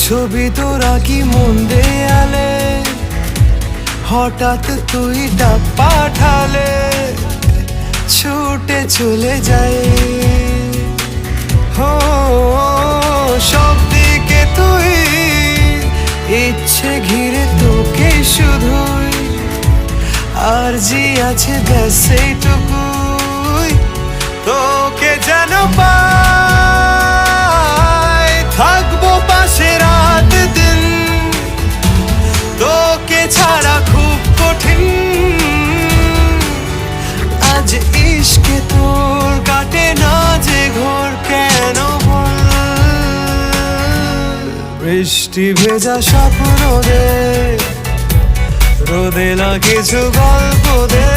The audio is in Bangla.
ছবি তোরা কি মন দেয়ালে, হঠাৎ তুই ডাক পাঠালে ছুটে চলে যায়। হো সব দিকে তুই, ইচ্ছে ঘিরে তোকে শুধুই, আর জি আছে ব্যাস এইটুকুই, তোকে যেন পাই, থাকবো পাশে রাত দিন, তোকে ছাড়া খুব কঠিন। আজ ইশকে তোর কাটে না যে ঘোর, কেন বল? বৃষ্টি ভেজা স্বপ্ন দে, রোদে না কিছু গল্প দে।